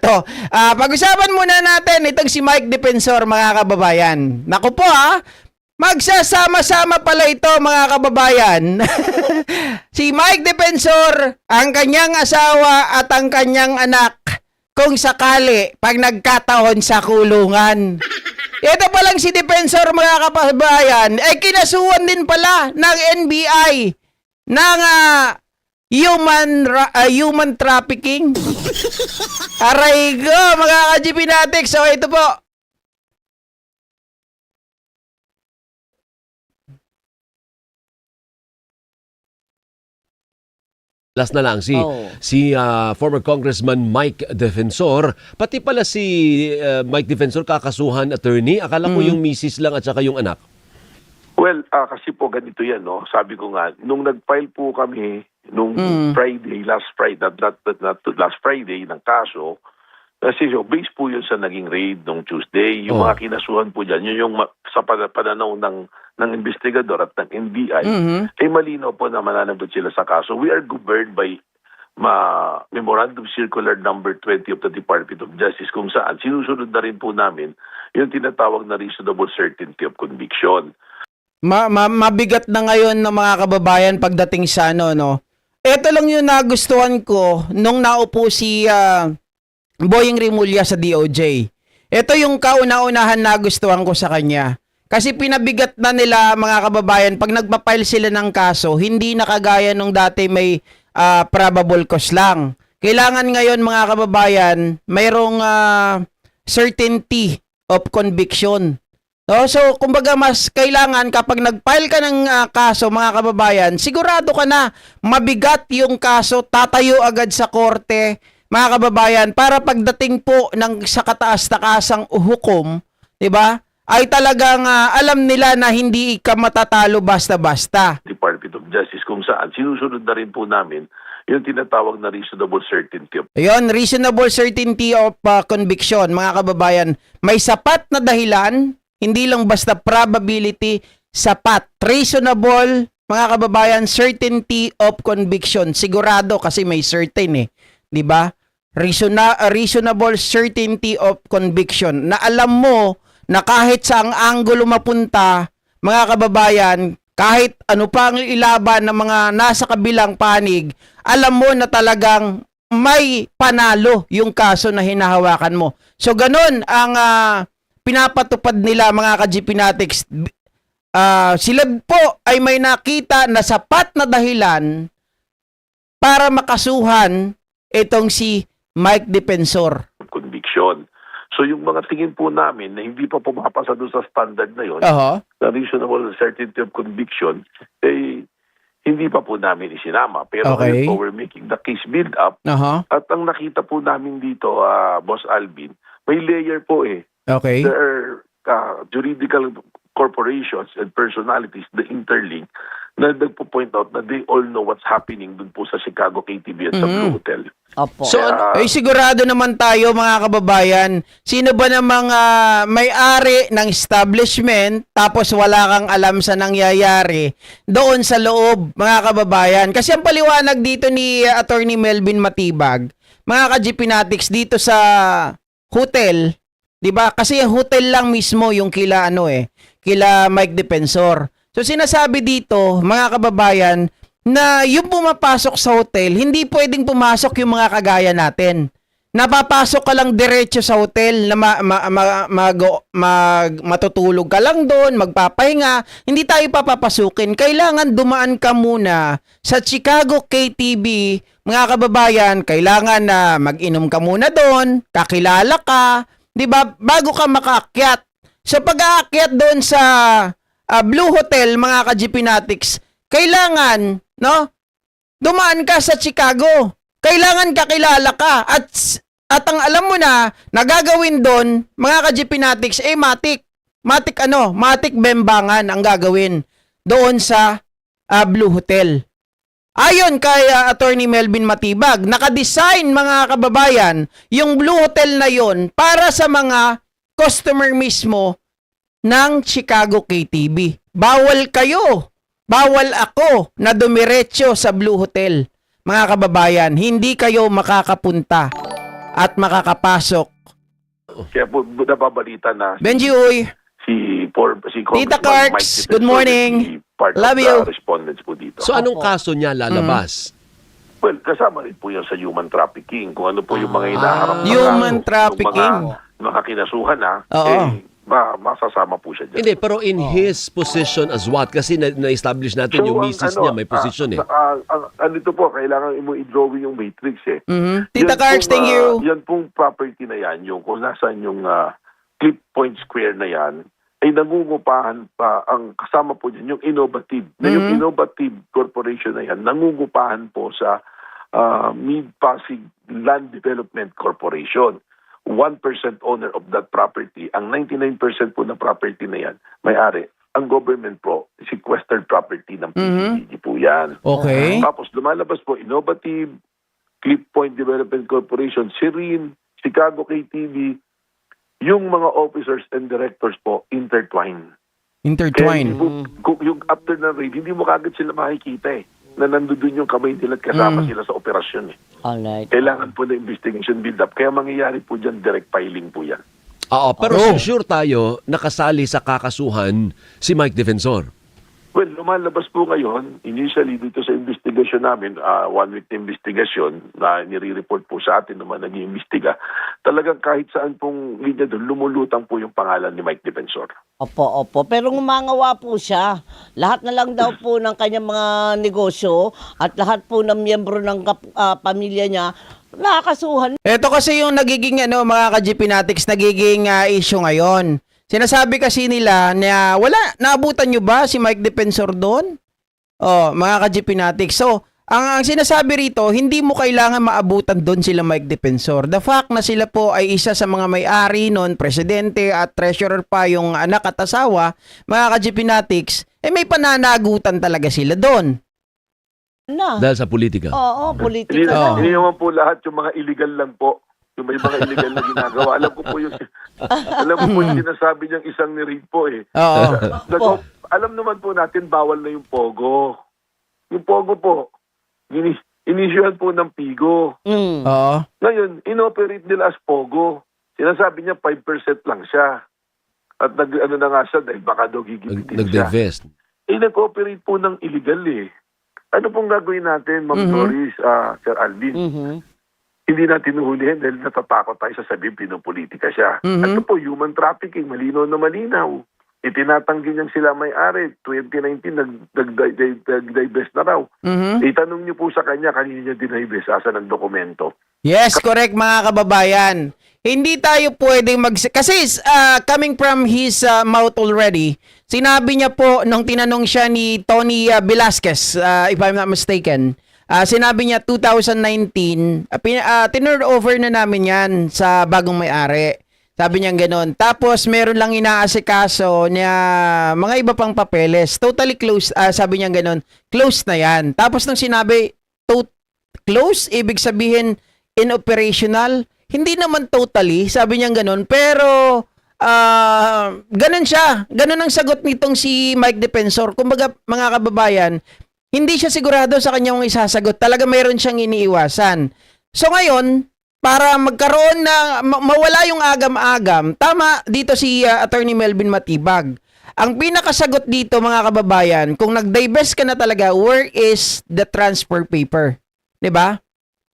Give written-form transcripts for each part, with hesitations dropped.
Eto, pag-usapan muna natin itong si Mike Defensor, mga kababayan. Naku po magsasama-sama pala ito, mga kababayan. Si Mike Defensor, ang kanyang asawa at ang kanyang anak, kung sakali, pag nagkataon sa kulungan. Ito pa lang si Defensor, mga kababayan, kinasuhan din pala ng NBI ng human trafficking. Aray ko, mga ka-GP natin. So, ito po. Last na lang si former Congressman Mike Defensor, pati pala si Mike Defensor kakasuhan attorney. Akala ko yung misis lang at saka yung anak. Well, kasi po ganito yan, no? Sabi ko nga, nung nag-file po kami nung last Friday ng kaso, kasi based po yun sa naging raid nung Tuesday, yung mga kinasuhan po dyan, yun yung sa pananaw ng investigador at ng NBI, malinaw po na mananagot sila sa kaso. We are governed by Memorandum Circular number 20 of the Department of Justice, kung saan sinusunod na rin po namin yung tinatawag na reasonable certainty of conviction. Mabigat na ngayon ng mga kababayan pagdating sa no? Ito lang yung nagustuhan ko nung naupo si Boying Rimulya sa DOJ. Ito yung kauna-unahan nagustuhan ko sa kanya. Kasi pinabigat na nila, mga kababayan, pag nagpa-file sila ng kaso, hindi na kagaya nung dati may probable cause lang. Kailangan ngayon, mga kababayan, mayroong certainty of conviction. No? So, kumbaga mas kailangan kapag nag-file ka ng kaso, mga kababayan, sigurado ka na mabigat yung kaso, tatayo agad sa korte, mga kababayan, para pagdating po sa kataas-takasang hukom, 'di ba? Ay talagang alam nila na hindi ka matatalo basta-basta. Department of Justice, kung saan sinusunod na rin po namin yung tinatawag na reasonable certainty of Ayun, reasonable certainty of conviction, mga kababayan. May sapat na dahilan, hindi lang basta probability, sapat, reasonable, mga kababayan, certainty of conviction. Sigurado kasi may certain 'di ba? Reasonable certainty of conviction. Na alam mo na kahit sa ang anggulo mapunta, mga kababayan, kahit ano pang ilaban ng mga nasa kabilang panig, alam mo na talagang may panalo yung kaso na hinahawakan mo. So ganun ang pinapatupad nila, mga ka-GPnatics. Sila po ay may nakita na sapat na dahilan para makasuhan itong si Mike Defensor. Conviction. So yung mga tingin po namin na hindi pa pumapasa doon sa standard na yun, na reasonable certainty of conviction, hindi pa po namin isinama. Pero ngayon po, we're making the case build up. At ang nakita po namin dito, Boss Alvin, may layer po Okay. There are juridical corporations and personalities, the interlink, na nagpo-point out na they all know what's happening dun po sa Chicago KTV at sa Blue Hotel. Opo. So, sigurado naman tayo, mga kababayan, sino ba namang may-ari ng establishment tapos wala kang alam sa nangyayari doon sa loob, mga kababayan? Kasi ang paliwanag dito ni Attorney Melvin Matibag, mga ka-GPnatics, dito sa hotel, di ba? Kasi hotel lang mismo yung kila kila Mike Defensor. So sinasabi dito, mga kababayan, na yung pumapasok sa hotel, hindi pwedeng pumasok yung mga kagaya natin. Napapasok ka lang diretso sa hotel na matutulog ka lang doon, magpapahinga. Hindi tayo papapasukin. Kailangan dumaan ka muna sa Chicago KTV, mga kababayan. Kailangan na mag-inom ka muna doon, kakilala ka, 'di ba? Bago ka makaakyat. So pag-aakyat doon sa Blue Hotel, mga ka-GPnatics, kailangan, dumaan ka sa Chicago. Kailangan kakilala ka. At ang alam mo na gagawin doon, mga ka-GPnatics, matik bembangan ang gagawin doon sa Blue Hotel. Ayon kay Attorney Melvin Matibag, nakadesign, mga kababayan, yung Blue Hotel na yon para sa mga customer mismo ng Chicago KTV. Bawal kayo, bawal ako na dumiretso sa Blue Hotel. Mga kababayan, hindi kayo makakapunta. at makakapasok. Kaya po nababalita na Benji, uy. si Tita Congressman Karks, Mike good Defensor, morning. si part Love of you. the respondents po dito. So anong kaso niya lalabas? Well, kasama rin po yan sa human trafficking. Kung ano po yung mga hinaharap na Human kaso, trafficking. yung mga kinasuhan Oo. masasama po siya dyan. Hindi, pero in his position as what? Kasi na-establish natin yung misis niya, may position eh. Ito po, kailangan mo i-drawing yung matrix eh. Mhm. Tita Yan Karks, pong, thank you. Yan pong property na yan, yung kung nasaan yung Clip Point Square na yan, ay nangungupahan pa, ang kasama po dyan, yung Innovative. Na yung Innovative Corporation na yan, nangungupahan po sa Mid-Pasig Land Development Corporation. 1% owner of that property. Ang 99% po na property na yan, may-ari. Ang government po, sequestered property ng PCDG po yan. Okay. Tapos lumalabas po, Innovative, Clip Point Development Corporation, Sirin, Chicago KTV, yung mga officers and directors po, intertwined. Kaya Intertwine. yung after ng raid, hindi mo kagad sila makikita eh. Na nandun yung kamay nila at kasama sila sa operasyon eh. Alright. Kailangan po na investigation build-up. Kaya mangyayari po dyan, direct filing po yan. Oo, pero Oh. sure tayo nakasali sa kakasuhan si Mike Defensor. Well, lumalabas po ngayon, initially dito sa investigation namin, 1 week na investigation na nire-report po sa atin naman nag-iimbestiga, talagang kahit saan pong linya doon, lumulutang po yung pangalan ni Mike Defensor. Opo. Pero ngumangawa po siya. Lahat na lang daw po ng kanyang mga negosyo at lahat po ng miyembro ng pamilya niya nakakasuhan. Ito kasi yung nagiging mga ka-GPnatics, nagiging issue ngayon. Sinasabi kasi nila na naabutan nyo ba si Mike Defensor doon? Oh, mga ka-GPnatics. So, ang sinasabi rito, hindi mo kailangan maabutan doon sila Mike Defensor. The fact na sila po ay isa sa mga may-ari noon, presidente at treasurer pa yung anak at asawa, mga ka-GPnatics, may pananagutan talaga sila doon. Na. Dahil sa politika. Oo, Hindi, politika. hindi naman po lahat yung mga illegal lang po. Yung may mga illegal na ginagawa. Alam ko po yung sinasabi niyang isang ni-raid po eh. Oo. Alam naman po natin, bawal na yung Pogo. Yung Pogo po, inisyuhan po ng Pigo. Oo. Ngayon, inoperate nila as Pogo. Sinasabi niya 5% lang siya. At na nga siya, dahil baka daw gigibitin siya. Nag-divest. Nag-operate po ng illegal eh. Ano pong gagawin natin, Ma'am Doris, Sir Alvin? Hindi natin huhulihin dahil natatakot tayo sa sabihin pinopolitika siya. At ito po, human trafficking, malinaw na malinaw. Itinatanggi niyang sila may-ari. 2019, nag-divest na raw. Itanong niyo po sa kanya, kanina niya dinivest, asa ng dokumento. Yes, correct mga kababayan. Hindi tayo pwedeng kasi coming from his mouth already, sinabi niya po nung tinanong siya ni Tony Velasquez, if I'm not mistaken, sinabi niya 2019, tinurn over na namin yan sa bagong may-ari. Sabi niya gano'n. Tapos meron lang inaasikaso niya mga iba pang papeles. Totally closed. Sabi niya gano'n. Closed na yan. Tapos nung sinabi close, ibig sabihin inoperational. Hindi naman totally. Sabi niya gano'n. Pero ganun siya. Ganun ang sagot nitong si Mike Defensor. Kumbaga mga kababayan, hindi siya sigurado sa kanyang isasagot. Talaga mayroon siyang iniiwasan. So ngayon, para magkaroon na mawala yung agam-agam, tama dito si Attorney Melvin Matibag. Ang pinakasagot dito mga kababayan, kung nag-divest ka na talaga, where is the transfer paper? 'Di ba?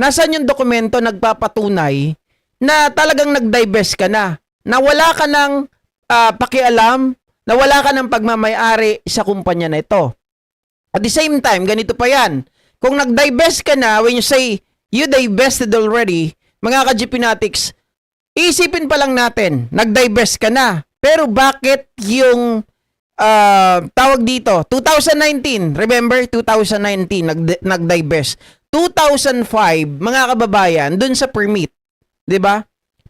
Nasaan yung dokumento nagpapatunay na talagang nag-divest ka na? Na wala ka ng pakialam, na wala ka ng pagmamay-ari sa kumpanya na ito. At the same time, ganito pa yan. Kung nag-divest ka na, when you say you divested already, mga ka-GPnatics, isipin pa lang natin, nag-divest ka na. Pero bakit yung tawag dito, 2019, remember 2019, nag-divest. 2005, mga kababayan, dun sa permit, 'di ba?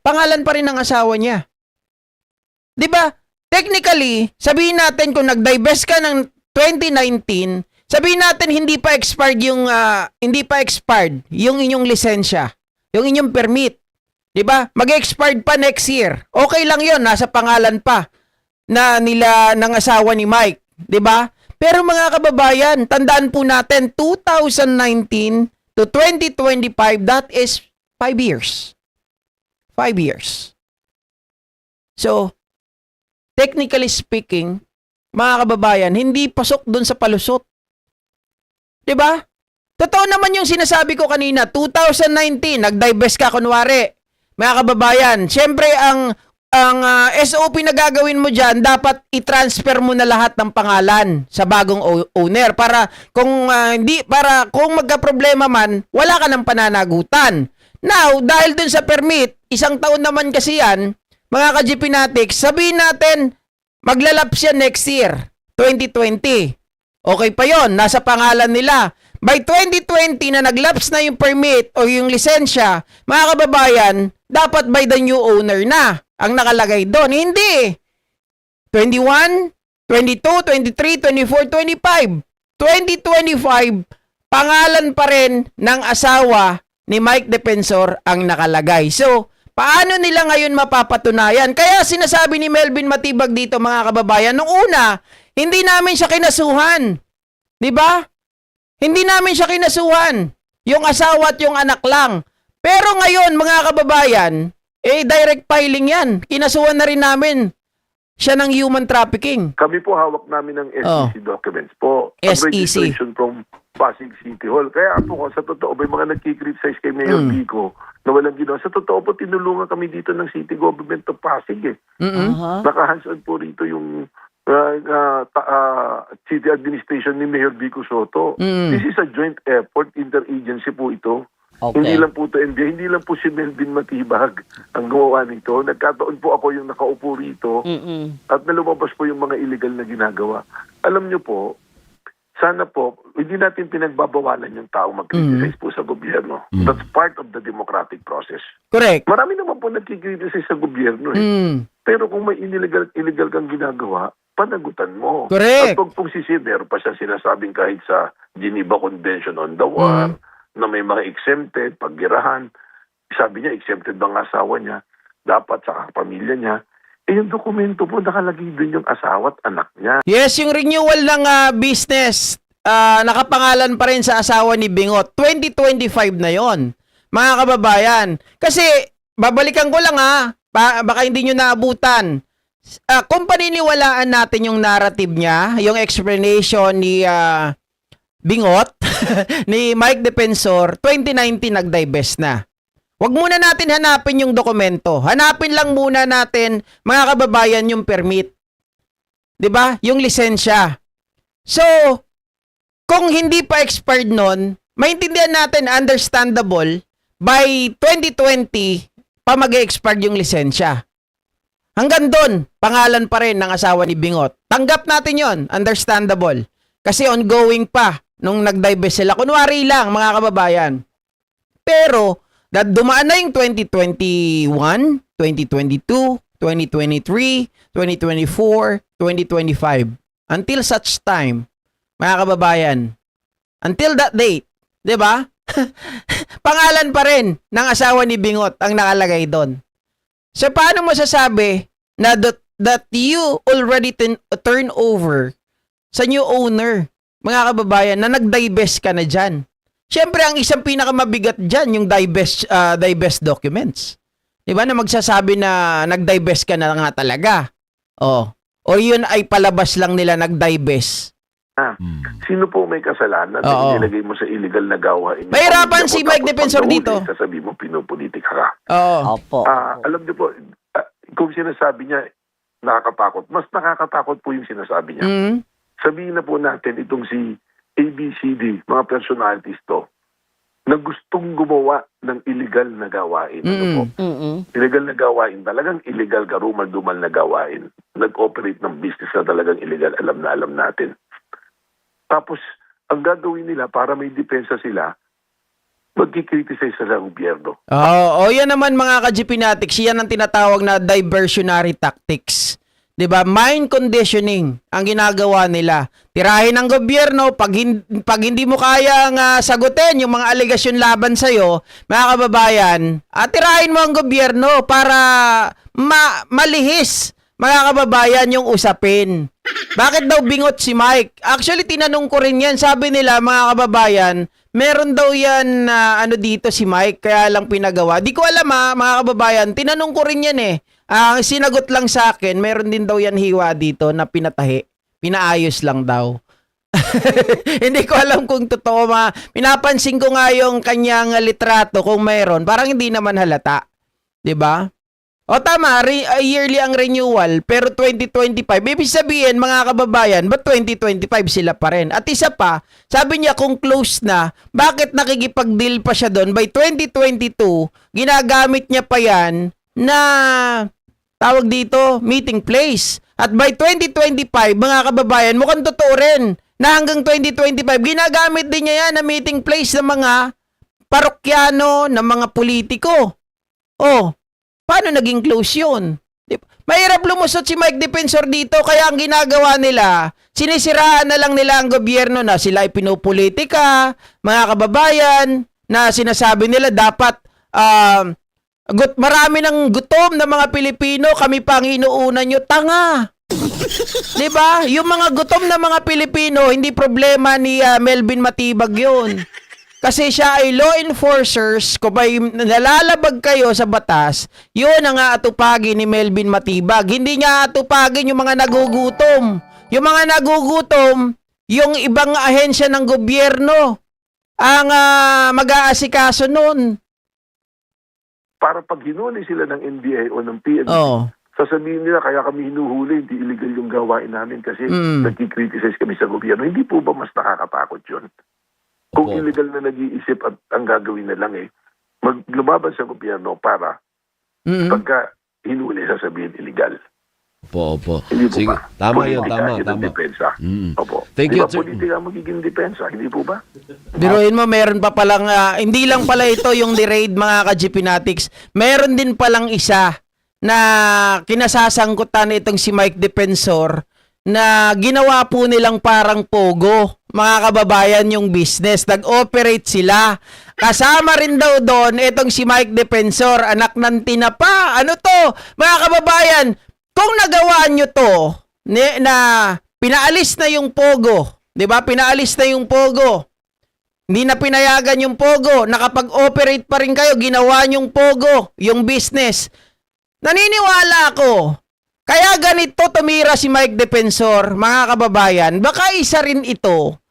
Pangalan pa rin ng asawa niya. 'Di ba? Technically, sabihin natin kung nag-divest ka ng 2019, sabihin natin hindi pa expired yung inyong lisensya, yung inyong permit. 'Di ba? Mag-expired pa next year. Okay lang 'yon, nasa pangalan pa na nila ng asawa ni Mike, 'di ba? Pero mga kababayan, tandaan po natin 2019 to 2025, that is 5 years. 5 years. So, technically speaking, mga kababayan, hindi pasok dun sa palusot. 'Di ba? Totoo naman yung sinasabi ko kanina, 2019, nag-divest ka kunwari. Mga kababayan, syempre ang SOP na gagawin mo dyan, dapat i-transfer mo na lahat ng pangalan sa bagong owner para kung kung magka-problema man, wala ka ng pananagutan. Now, dahil dun sa permit, 1 taon naman kasi yan, mga ka-GPnatics, sabihin natin, maglalaps yan next year, 2020. Okay pa yon, nasa pangalan nila. By 2020 na naglaps na yung permit o yung lisensya, mga kababayan, dapat by the new owner na ang nakalagay doon. Hindi. 21, 22, 23, 24, 25. 2025, pangalan pa rin ng asawa ni Mike Defensor ang nakalagay. So, paano nila ngayon mapapatunayan? Kaya sinasabi ni Melvin Matibag dito, mga kababayan, nung una, hindi namin siya kinasuhan. 'Di ba? Hindi namin siya kinasuhan. Yung asawa at yung anak lang. Pero ngayon, mga kababayan, direct filing yan. Kinasuhan na rin namin siya ng human trafficking. Kami po hawak namin ng SEC documents po. Ang SEC. registration from Pasig City Hall. Kaya po, sa totoo, may mga nagkikriticize kay Mayor Vico na walang ginawa. Sa totoo po, tinulungan kami dito ng City Government of Pasig eh. Naka-hands-on po rito yung city administration ni Mayor Vico Soto. This is a joint effort, interagency po ito. Okay. Hindi lang po ito NBI, hindi lang po si Melvin Matibag ang gumawa nito. Nagkataon po ako yung nakaupo rito at nalumabas po yung mga illegal na ginagawa. Alam nyo po, sana po, hindi natin pinagbabawalan yung taong mag-criticize po sa gobyerno. That's part of the democratic process. Correct. Marami naman po nagkikriticize sa gobyerno eh. Pero kung may illegal kang ginagawa, panagutan mo. Correct. At pag pong meron pa siya sinasabing kahit sa Geneva Convention on the War, na may mga exempted, paggirahan, sabi niya, exempted bang asawa niya, dapat sa pamilya niya, yung dokumento po nakalagay din yung asawa at anak niya. Yes, yung renewal ng business, nakapangalan pa rin sa asawa ni Bingot. 2025 na yon, mga kababayan. Kasi, babalikan ko lang baka hindi nyo naabutan. Kung paniniwalaan natin yung narrative niya, yung explanation ni Bingot, ni Mike Defensor, 2019 nag-divest na. Huwag muna natin hanapin yung dokumento. Hanapin lang muna natin, mga kababayan, yung permit. 'Di ba? Yung lisensya. So, kung hindi pa expired nun, maintindihan natin, understandable, by 2020, pa mag-expire yung lisensya. Hanggang doon, pangalan pa rin ng asawa ni Bingot. Tanggap natin yon, understandable. Kasi ongoing pa nung nag-divest sila. Kunwari lang, mga kababayan. Pero, dumaan na yung 2021, 2022, 2023, 2024, 2025. Until such time, mga kababayan, until that date, di ba? Pangalan pa rin ng asawa ni Bingot ang nakalagay doon. So, paano mo sasabi na that you already turn over sa new owner, mga kababayan, na nag-divest ka na dyan? Siyempre, ang isang pinakamabigat dyan, yung divest documents. Diba, na magsasabi na nag-divest ka na nga talaga. O yun ay palabas lang nila nag-divest. Sino po may kasalanan na nilagay mo sa illegal na gawain? Mahirapan si Mike Defensor dito. Sasabi mo, pinopolitika ka. Opo. Alam niyo po, kung sinasabi niya, nakakatakot. Mas nakakatakot po yung sinasabi niya. Sabihin na po natin itong si ABCD, mga personalities to, na gustong gumawa ng illegal na gawain. Ano po? Illegal na gawain, talagang illegal, karumal-dumal na gawain. Nag-operate ng business na talagang illegal, alam na alam natin. Tapos, ang gagawin nila para may depensa sila, magkikriticize sa gobyerno. Yan naman, mga ka-GPnatics, yan ang tinatawag na diversionary tactics. 'Di ba? Mind conditioning ang ginagawa nila. Tirahin ng gobyerno pag hindi mo kayang sagutin yung mga alegasyon laban sa iyo, mga kababayan, tirahin mo ang gobyerno para malihis, mga kababayan, yung usapin. Bakit daw bingot si Mike? Actually, tinanong ko rin yan. Sabi nila, mga kababayan, meron daw yan na dito si Mike, kaya lang pinagawa. Di ko alam mga kababayan. Tinanong ko rin yan eh. Ang sinagot lang sa akin, meron din daw yan hiwa dito na pinatahi. Pinaayos lang daw. Hindi ko alam kung totoo pinapansin ko nga yung kanyang litrato kung mayroon. Parang hindi naman halata. 'Di ba? O tama, yearly ang renewal, pero 2025. Ibig sabihin, mga kababayan, ba't 2025 sila pa rin? At isa pa, sabi niya kung close na, bakit nakikipag-deal pa siya doon? By 2022, ginagamit niya pa yan na, tawag dito, meeting place. At by 2025, mga kababayan, mukhang totoo rin na hanggang 2025, ginagamit din niya yan na meeting place ng mga parokyano, ng mga politiko. Oh, paano naging close yun? Mahirap lumusot si Mike Defensor dito, kaya ang ginagawa nila, sinisiraan na lang nila ang gobyerno na sila ay pinopolitika, mga kababayan, na sinasabi nila dapat marami ng gutom na mga Pilipino, kami pa ang inuuna nyo, tanga. 'Di ba? Yung mga gutom na mga Pilipino, hindi problema ni Melvin Matibag yun. Kasi siya ay law enforcers, kung may nalalabag kayo sa batas, yun ang aatupagin ni Melvin Matibag. Hindi niya aatupagin yung mga nagugutom. Yung mga nagugutom, yung ibang ahensya ng gobyerno ang mag-aasikaso nun. Para pag hinuli sila ng NBI o ng PNP, sasabihin nila kaya kami hinuhuli, hindi illegal yung gawain namin kasi nagkikriticize kami sa gobyerno. Hindi po ba mas nakakatakot yun? Kung illegal na nag-iisip at ang gagawin na lang maglumaban sa gobyerno para pagka hinuli sasabihin illegal. Opo. Hindi po Sige, ba? tama Politika yun, tama. Depensa. Opo. Thank Di you, ba sir. politika magiging depensa? Hindi po ba? Biruin mo, meron pa palang, hindi lang pala ito yung de-raid mga ka-GP Natics. Meron din palang isa na kinasasangkutan itong si Mike Defensor na ginawa po nilang parang pogo, mga kababayan, yung business. Nag-operate sila. Kasama rin daw doon itong si Mike Defensor, anak ng tinapa. Ano to? Mga kababayan, kung nagawa nyo to, na pinaalis na yung pogo, di ba? Pinaalis na yung pogo. Hindi na pinayagan yung pogo. Nakapag-operate pa rin kayo, ginawa yung pogo, yung business. Naniniwala ako. Kaya ganito tumira si Mike Defensor, mga kababayan, baka isa rin ito.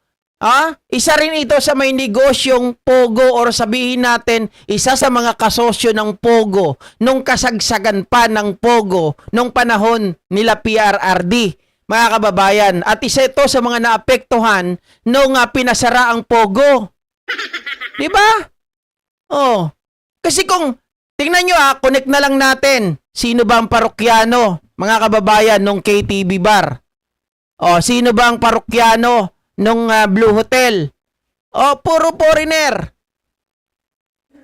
Isa rin ito sa may negosyong pogo or sabihin natin, isa sa mga kasosyo ng pogo nung kasagsagan pa ng pogo nung panahon nila PRRD, mga kababayan. At isa ito sa mga naapektuhan nung pinasara ang pogo. Diba? Kasi kung, tingnan nyo connect na lang natin. Sino ba ang parokyano, mga kababayan, nung KTV bar? Sino ba ang parokyano nung Blue Hotel? Puro foreigner.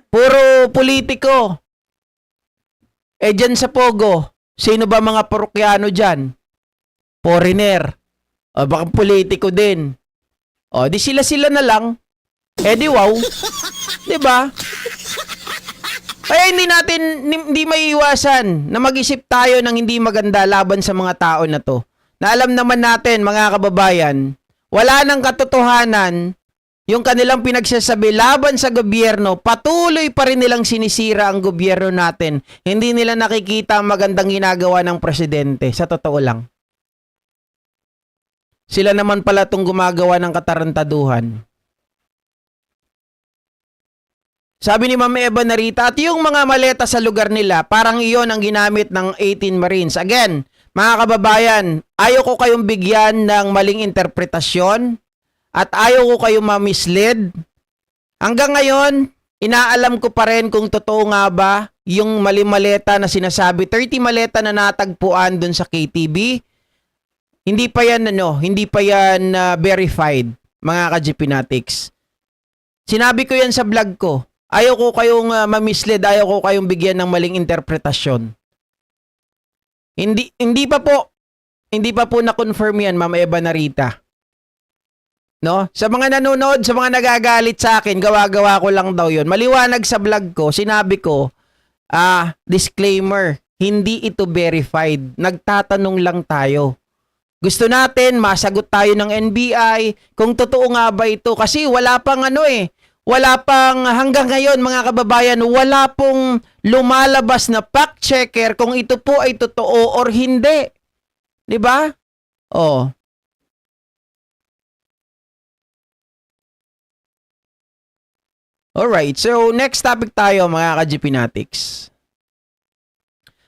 Puro politiko. Dyan sa Pogo, sino ba mga parokyano dyan? Foreigner. Baka politiko din. Di sila-sila na lang. Di wow. Diba? Kaya hindi maiiwasan na mag-isip tayo ng hindi maganda laban sa mga tao na to. Na alam naman natin, mga kababayan, wala nang katotohanan yung kanilang pinagsasabi laban sa gobyerno, patuloy pa rin nilang sinisira ang gobyerno natin. Hindi nila nakikita ang magandang ginagawa ng presidente. Sa totoo lang. Sila naman pala itong gumagawa ng katarantaduhan. Sabi ni Ma'am Eva Narita, at yung mga maleta sa lugar nila, parang iyon ang ginamit ng 18 Marines. Again, mga kababayan, ayaw ko kayong bigyan ng maling interpretasyon at ayaw ko kayong ma-mislead. Hanggang ngayon, inaalam ko pa rin kung totoo nga ba yung maling maleta na sinasabi. 30 maleta na natagpuan dun sa KTV. Hindi pa yan, verified, mga ka-GP Natics. Sinabi ko yan sa vlog ko. Ayaw ko kayong ma-mislead, ayaw ko kayong bigyan ng maling interpretasyon. Hindi pa po na-confirm yan, Ma'am Eva Narita. No? Sa mga nanonood, sa mga nagagalit sa akin, gawa-gawa ko lang daw yun. Maliwanag sa vlog ko, sinabi ko, disclaimer, hindi ito verified. Nagtatanong lang tayo. Gusto natin masagot tayo ng NBI kung totoo nga ba ito. Kasi wala pang wala pang hanggang ngayon mga kababayan, wala pong lumalabas na fact checker kung ito po ay totoo or hindi. 'Di ba? Oh. Alright, so next topic tayo mga ka-GPnatics.